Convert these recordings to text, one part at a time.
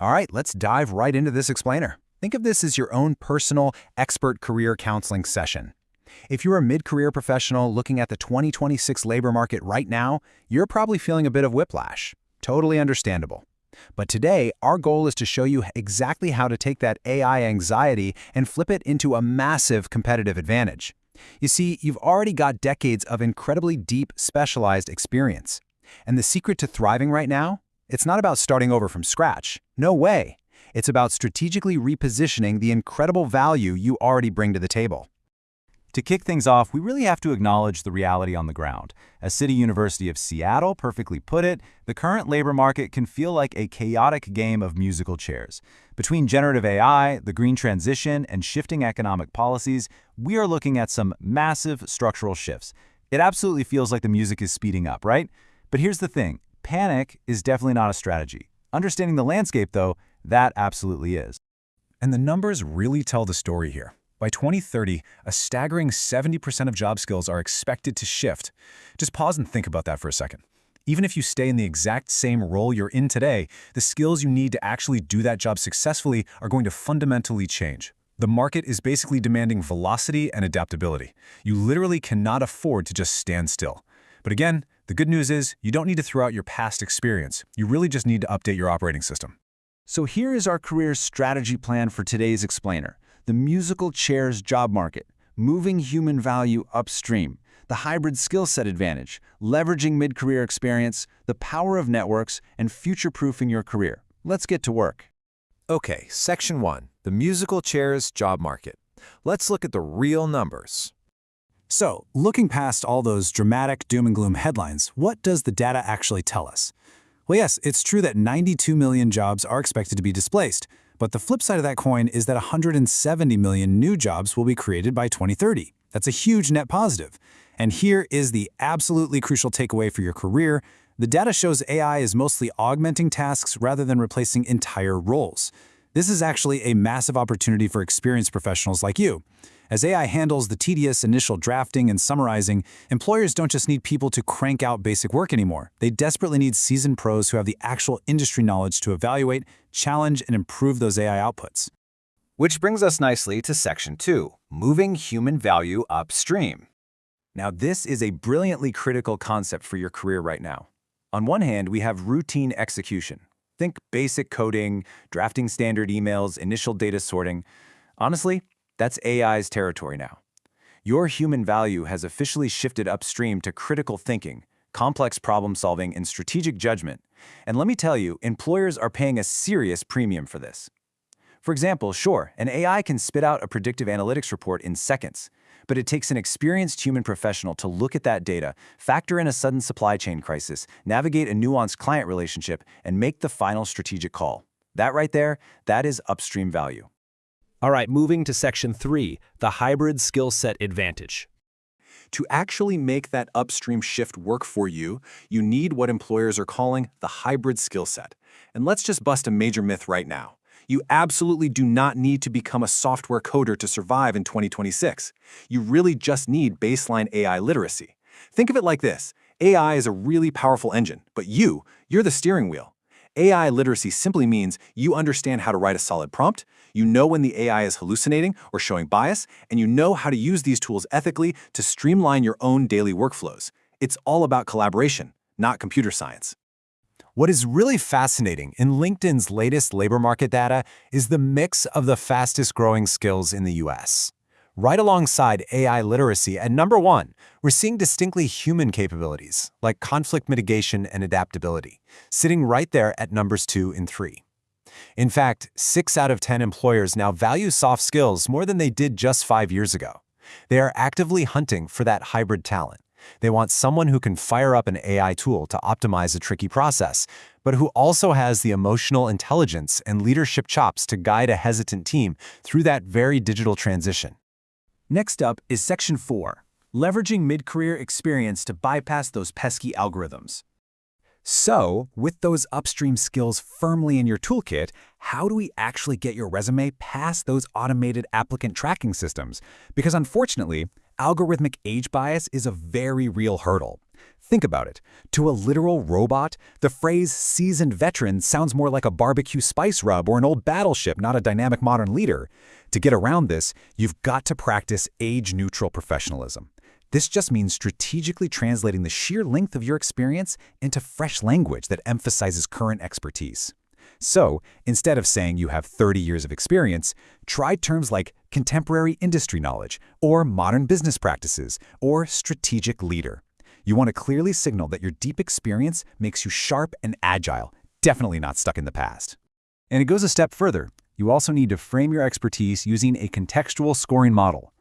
All right, let's dive right into this explainer. Think of this as your own personal expert career counseling session. If you're a mid-career professional looking at the 2026 labor market right now, you're probably feeling a bit of whiplash. Totally understandable. But today, our goal is to show you exactly how to take that AI anxiety and flip it into a massive competitive advantage. You see, you've already got decades of incredibly deep, specialized experience. And the secret to thriving right now? It's not about starting over from scratch. No way. It's about strategically repositioning the incredible value you already bring to the table. To kick things off, we really have to acknowledge the reality on the ground. As City University of Seattle perfectly put it, the current labor market can feel like a chaotic game of musical chairs. Between generative AI, the green transition, and shifting economic policies, we are looking at some massive structural shifts. It absolutely feels like the music is speeding up, right? But here's the thing, panic is definitely not a strategy. Understanding the landscape, though, that absolutely is. And the numbers really tell the story here. By 2030, a staggering 70% of job skills are expected to shift. Just pause and think about that for a second. Even if you stay in the exact same role you're in today, the skills you need to actually do that job successfully are going to fundamentally change. The market is basically demanding velocity and adaptability. You literally cannot afford to just stand still. But again, the good news is you don't need to throw out your past experience. You really just need to update your operating system. So here is our career strategy plan for today's explainer. The musical chairs job market, moving human value upstream, the hybrid skill set advantage, leveraging mid-career experience, the power of networks, and future-proofing your career. Let's get to work. Okay, Section 1, the musical chairs job market. Let's look at the real numbers. So, looking past all those dramatic doom and gloom headlines, what does the data actually tell us? Well, yes, it's true that 92 million jobs are expected to be displaced, but the flip side of that coin is that 170 million new jobs will be created by 2030. That's a huge net positive. And here is the absolutely crucial takeaway for your career. The data shows AI is mostly augmenting tasks rather than replacing entire roles. This is actually a massive opportunity for experienced professionals like you. As AI handles the tedious initial drafting and summarizing, employers don't just need people to crank out basic work anymore. They desperately need seasoned pros who have the actual industry knowledge to evaluate, challenge, and improve those AI outputs. Which brings us nicely to Section 2, moving human value upstream. Now, this is a brilliantly critical concept for your career right now. On one hand, we have routine execution. Think basic coding, drafting standard emails, initial data sorting. Honestly, that's AI's territory now. Your human value has officially shifted upstream to critical thinking, complex problem solving, and strategic judgment. And let me tell you, employers are paying a serious premium for this. For example, sure, an AI can spit out a predictive analytics report in seconds, but it takes an experienced human professional to look at that data, factor in a sudden supply chain crisis, navigate a nuanced client relationship, and make the final strategic call. That right there, that is upstream value. All right, moving to Section 3, the hybrid skill set advantage. To actually make that upstream shift work for you, you need what employers are calling the hybrid skill set. And let's just bust a major myth right now. You absolutely do not need to become a software coder to survive in 2026. You really just need baseline AI literacy. Think of it like this. AI is a really powerful engine, but you're the steering wheel. AI literacy simply means you understand how to write a solid prompt, you know when the AI is hallucinating or showing bias, and you know how to use these tools ethically to streamline your own daily workflows. It's all about collaboration, not computer science. What is really fascinating in LinkedIn's latest labor market data is the mix of the fastest growing skills in the US. Right alongside AI literacy at number 1, we're seeing distinctly human capabilities like conflict mitigation and adaptability, sitting right there at numbers 2 and 3. In fact, 6 out of 10 employers now value soft skills more than they did just 5 years ago. They are actively hunting for that hybrid talent. They want someone who can fire up an AI tool to optimize a tricky process, but who also has the emotional intelligence and leadership chops to guide a hesitant team through that very digital transition. Next up is Section 4, leveraging mid-career experience to bypass those pesky algorithms. So, with those upstream skills firmly in your toolkit, how do we actually get your resume past those automated applicant tracking systems? Because unfortunately, algorithmic age bias is a very real hurdle. Think about it. To a literal robot, the phrase seasoned veteran sounds more like a barbecue spice rub or an old battleship, not a dynamic modern leader. To get around this, you've got to practice age-neutral professionalism. This just means strategically translating the sheer length of your experience into fresh language that emphasizes current expertise. So, instead of saying you have 30 years of experience, try terms like contemporary industry knowledge, or modern business practices, or strategic leader. You want to clearly signal that your deep experience makes you sharp and agile, definitely not stuck in the past. And it goes a step further. You also need to frame your expertise using a contextual scoring model.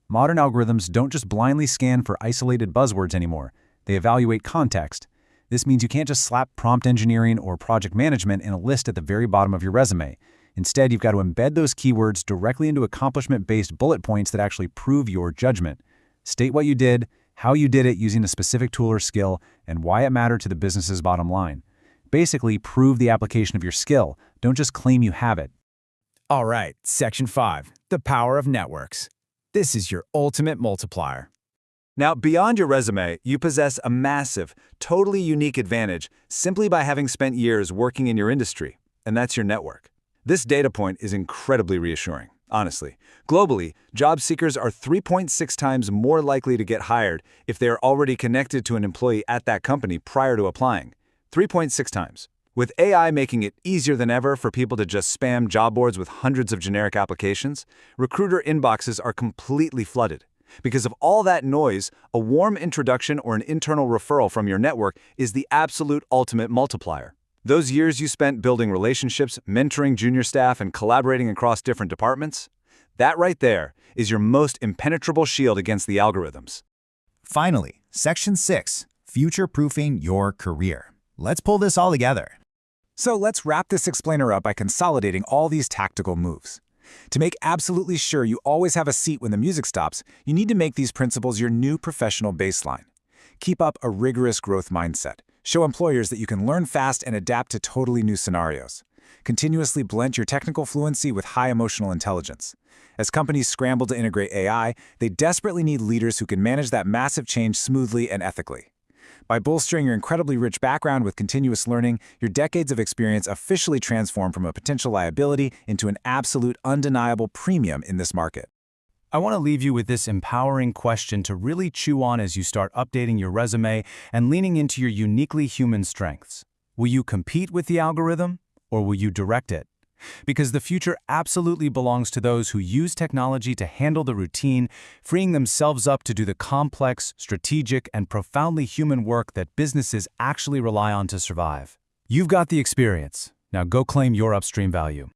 Modern algorithms don't just blindly scan for isolated buzzwords anymore. They evaluate context. This means you can't just slap prompt engineering or project management in a list at the very bottom of your resume. Instead, you've got to embed those keywords directly into accomplishment-based bullet points that actually prove your judgment. State what you did, how you did it using a specific tool or skill, and why it mattered to the business's bottom line. Basically, prove the application of your skill. Don't just claim you have it. All right, Section 5, the power of networks. This is your ultimate multiplier. Now, beyond your resume, you possess a massive, totally unique advantage simply by having spent years working in your industry, and that's your network. This data point is incredibly reassuring, honestly. Globally, job seekers are 3.6 times more likely to get hired if they are already connected to an employee at that company prior to applying. 3.6 times. With AI making it easier than ever for people to just spam job boards with hundreds of generic applications, recruiter inboxes are completely flooded. Because of all that noise, a warm introduction or an internal referral from your network is the absolute ultimate multiplier. Those years you spent building relationships, mentoring junior staff, and collaborating across different departments, that right there is your most impenetrable shield against the algorithms. Finally, Section 6, future-proofing your career. Let's pull this all together. So let's wrap this explainer up by consolidating all these tactical moves. To make absolutely sure you always have a seat when the music stops, you need to make these principles your new professional baseline. Keep up a rigorous growth mindset. Show employers that you can learn fast and adapt to totally new scenarios. Continuously blend your technical fluency with high emotional intelligence. As companies scramble to integrate AI, they desperately need leaders who can manage that massive change smoothly and ethically. By bolstering your incredibly rich background with continuous learning, your decades of experience officially transform from a potential liability into an absolute undeniable premium in this market. I want to leave you with this empowering question to really chew on as you start updating your resume and leaning into your uniquely human strengths. Will you compete with the algorithm, or will you direct it? Because the future absolutely belongs to those who use technology to handle the routine, freeing themselves up to do the complex, strategic, and profoundly human work that businesses actually rely on to survive. You've got the experience. Now go claim your upstream value.